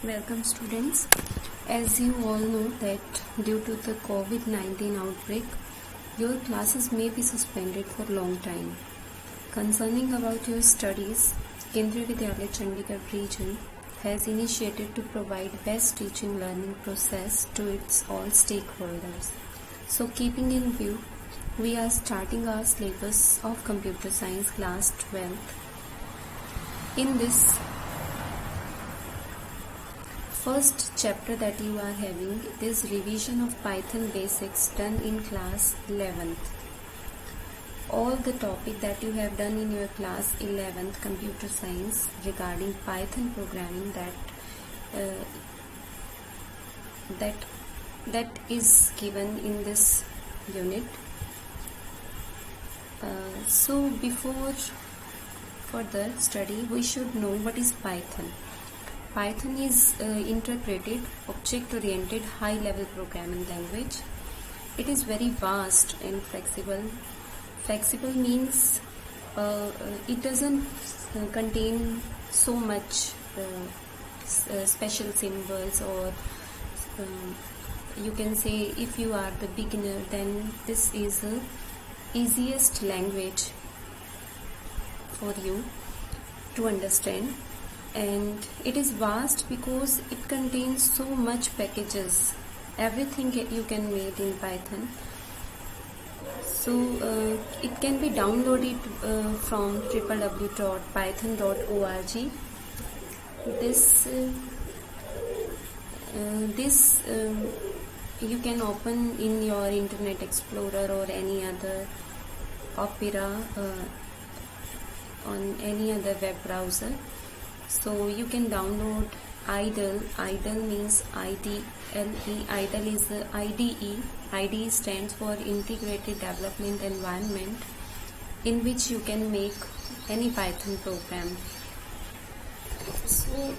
Welcome students. As you all know that due to the COVID-19 outbreak, your classes may be suspended for a long time. Concerning about your studies, Kendriya Vidyalaya Chandigarh region has initiated to provide best teaching learning process to its all stakeholders. So keeping in view, we are starting our syllabus of computer science class 12th. In this first chapter that you are having is revision of Python basics done in class 11th. All the topic that you have done in your class 11th computer science regarding Python programming that is given in this unit. So before further study, we should know what is Python. Python is interpreted object-oriented high-level programming language. It is very vast and flexible. Flexible means it doesn't contain so much special symbols, or you can say if you are the beginner, then this is the easiest language for you to understand. And it is vast because it contains so much packages. Everything you can make in Python. So it can be downloaded from www.python.org. This you can open in your Internet Explorer or any other Opera on any other web browser. So you can download IDLE. IDLE means IDLE. IDLE is the IDE. IDE stands for Integrated Development Environment, in which you can make any Python program. So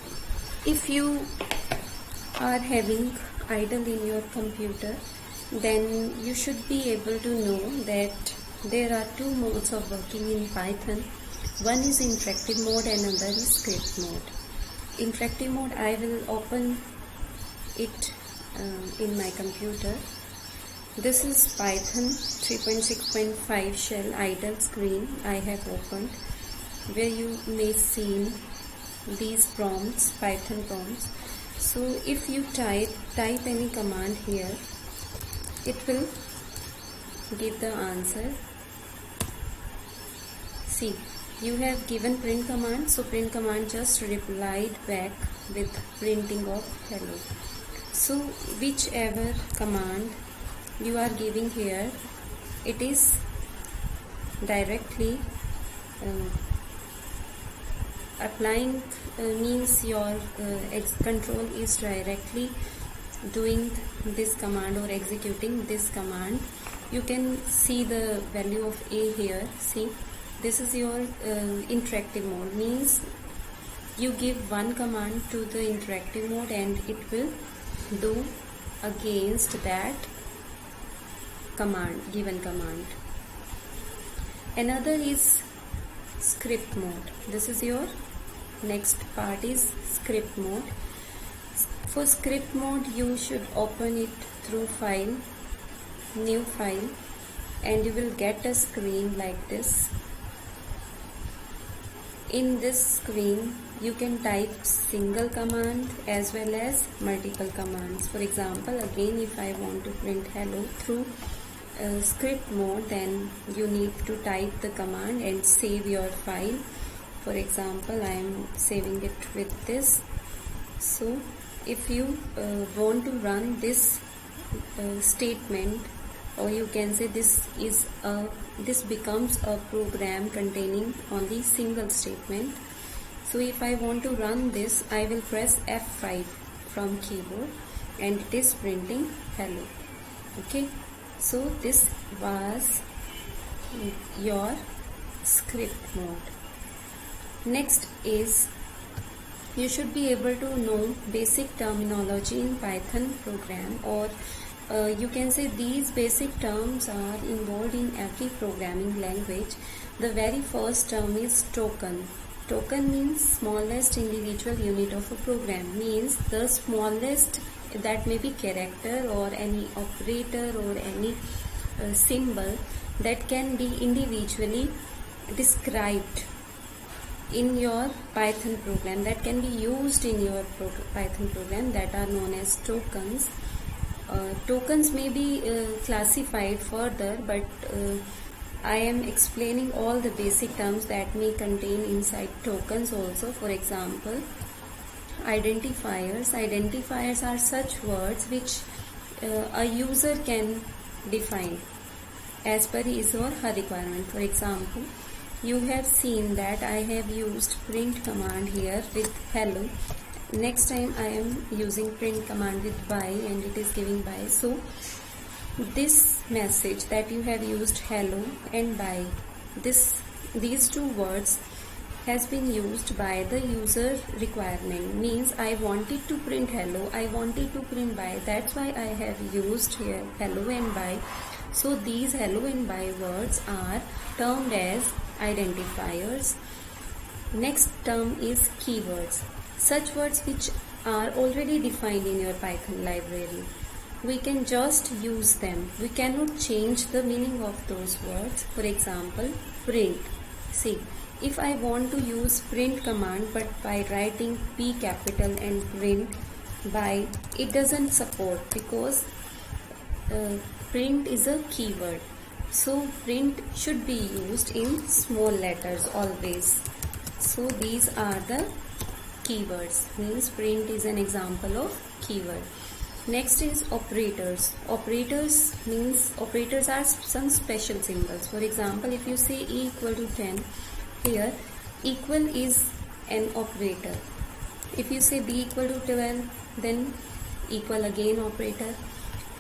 if you are having IDLE in your computer, then you should be able to know that there are two modes of working in Python. One is interactive mode and another is script mode. Interactive mode, I will open it in my computer. This is Python 3.6.5 shell idle screen I have opened, where you may see these prompts, Python prompts. So if you type any command here, it will give the answer. See, you have given print command, so print command just replied back with printing of hello. So whichever command you are giving here, it is directly applying, means your control is directly doing this command or executing this command. You can see the value of A here. See, this is your interactive mode, means you give one command to the interactive mode and it will do against that command, given command. Another is script mode. This is your next part is script mode. For script mode, you should open it through file, new file, and you will get a screen like this. In this screen, you can type single command as well as multiple commands. For example, again, if I want to print hello through script mode, then you need to type the command and save your file. For example, I am saving it with this. So if you want to run this statement, or you can say this becomes a program containing only single statement. So if I want to run this, I will press F5 from keyboard and it is printing hello. Okay, so this was your script mode. Next is, you should be able to know basic terminology in Python program, or you can say these basic terms are involved in every programming language. The very first term is token. Token means smallest individual unit of a program, means the smallest, that may be character or any operator or any symbol that can be individually described in your Python program, that can be used in your Python program, that are known as tokens. Tokens may be classified further, but I am explaining all the basic terms that may contain inside tokens also. For example, identifiers. Identifiers are such words which a user can define as per his or her requirement. For example, you have seen that I have used print command here with hello. Next time I am using print command with bye, and it is giving bye. So this message that you have used hello and bye, these two words has been used by the user requirement, means I wanted to print hello, I wanted to print bye, that's why I have used here hello and bye. So these hello and bye words are termed as identifiers. Next term is keywords. Such words which are already defined in your Python library. We can just use them. We cannot change the meaning of those words. For example, print. See, if I want to use print command but by writing P capital and print by, it doesn't support because print is a keyword. So print should be used in small letters always. So these are the keywords, means print is an example of keyword. Next is operators. Operators means operators are some special symbols. For example, if you say e equal to 10, here equal is an operator. If you say b equal to 12, then equal again operator.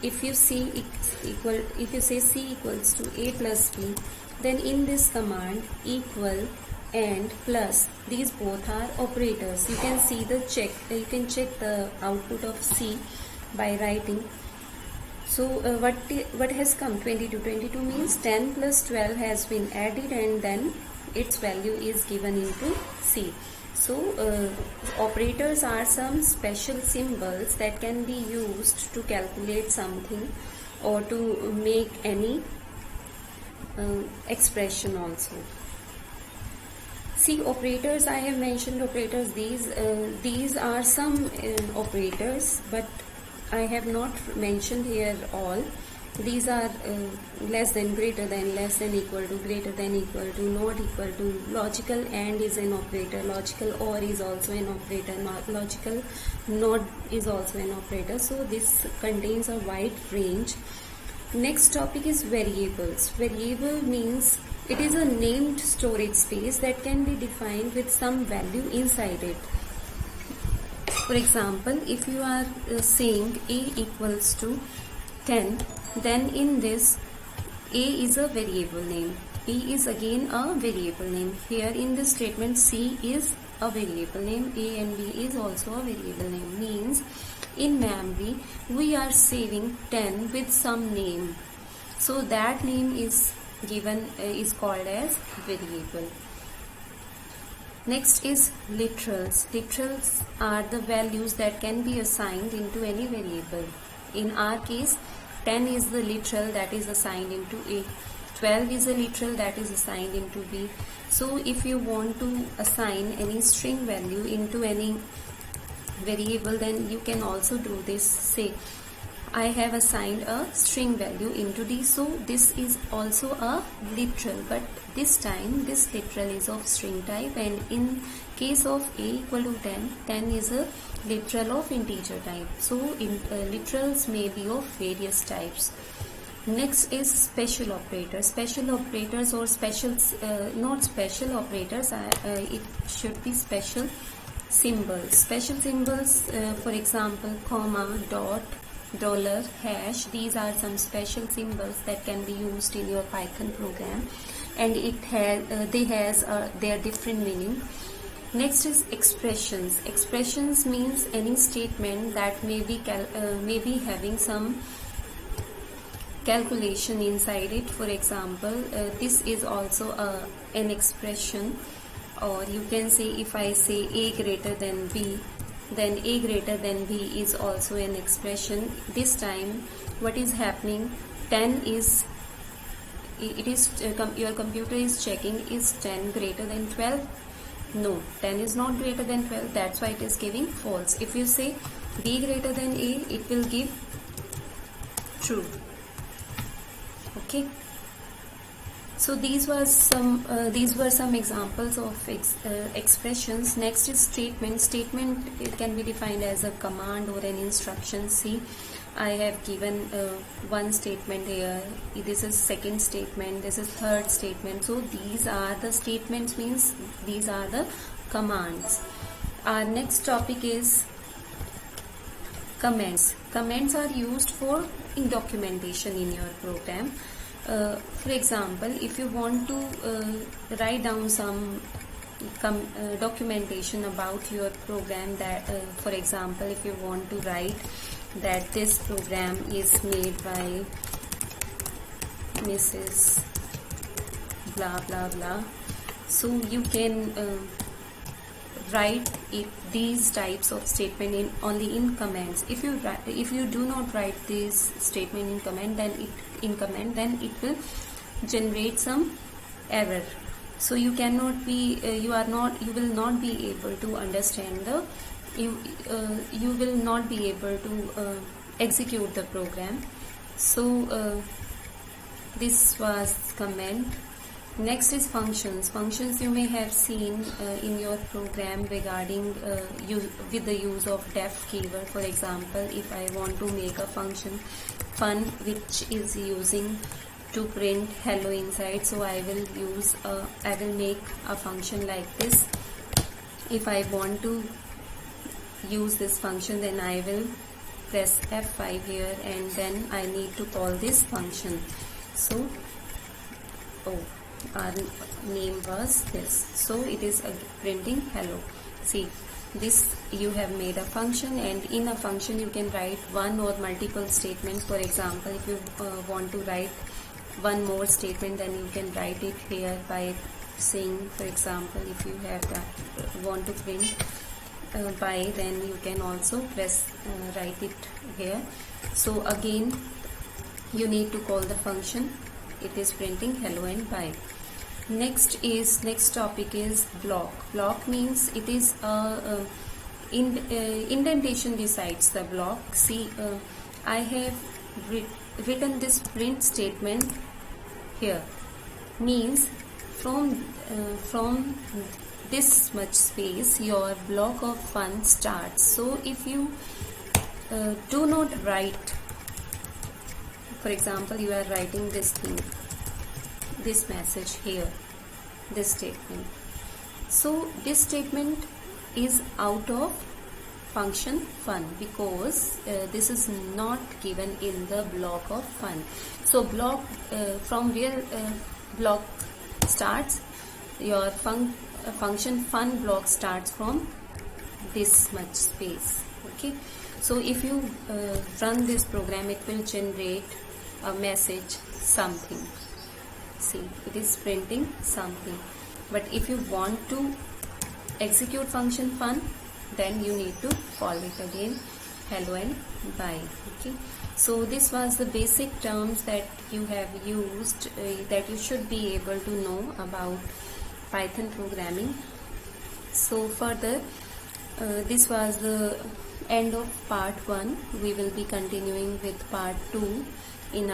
If you say c equals to a plus b, then in this command equal and plus, these both are operators. You can see the check. You can check the output of C by writing. So what has come? 22. 22 means 10 plus 12 has been added, and then its value is given into C. So operators are some special symbols that can be used to calculate something or to make any expression also. See, operators, I have mentioned operators. These are some operators, but I have not mentioned here all. These are less than, greater than, less than, equal to, greater than, equal to, not equal to. Logical AND is an operator. Logical OR is also an operator. Logical NOT is also an operator. So this contains a wide range. Next topic is variables. Variable means it is a named storage space that can be defined with some value inside it. For example, if you are saying a equals to 10, then in this a is a variable name, b is again a variable name. Here in this statement, c is a variable name, a and b is also a variable name. Means in memory we are saving 10 with some name, so that name is given is called as variable. Next is literals. Literals are the values that can be assigned into any variable. In our case, 10 is the literal that is assigned into A, 12 is a literal that is assigned into B. So if you want to assign any string value into any variable, then you can also do this. Say, I have assigned a string value into D, so this is also a literal, but this time this literal is of string type, and in case of A equal to 10, 10 is a literal of integer type. So literals may be of various types. Next is special operators. Special operators or special, not special operators, it should be special symbols. Special symbols, for example, comma, dot, dollar, hash, these are some special symbols that can be used in your Python program, and they has their different meaning. Next is expressions. Expressions means any statement that may be having some calculation inside it. For example, this is also an expression or you can say, if I say a greater than b, then a greater than b is also an expression. This time what is happening, 10 is, it is your computer is checking, is 10 greater than 12? No, 10 is not greater than 12, that's why it is giving false. If you say b greater than a, it will give true. Okay, so these were some examples of expressions. Next is statement. Statement, it can be defined as a command or an instruction. See, I have given one statement here. This is second statement, this is third statement. So these are the statements, means these are the commands. Our next topic is comments. Comments are used for in documentation in your program. For example, if you want to write down some documentation about your program, that for example, if you want to write that this program is made by Mrs. blah blah blah, so you can write these types of statement only in comments. If you do not write this statement in comment, then it will generate some error. So you cannot be you will not be able to understand you will not be able to execute the program. So this was comment. Next is functions. Functions you may have seen in your program regarding with the use of def keyword. For example, if I want to make a function fun which is using to print hello inside, so I will make a function like this. If I want to use this function, then I will press F5 here, and then I need to call this function. So our name was this, so it is printing hello. See, this you have made a function, and in a function you can write one or multiple statements. For example, if you want to write one more statement, then you can write it here by saying, for example, if you have want to print by, then you can also press write it here. So again you need to call the function. It is printing hello and bye. Next topic is block. Block means it is indentation besides the block. See, I have written this print statement here, means from this much space your block of fun starts. So if you do not write, for example, you are writing this thing, this message here, this statement. So this statement is out of function fun, because this is not given in the block of fun. So block from where block starts, your function fun block starts from this much space. Okay, so if you run this program, it will generate a message something. See, it is printing something. But if you want to execute function fun, then you need to call it again hello and bye. Okay, so this was the basic terms that you have used, that you should be able to know about Python programming. So further, this was the end of part 1. We will be continuing with part 2 in our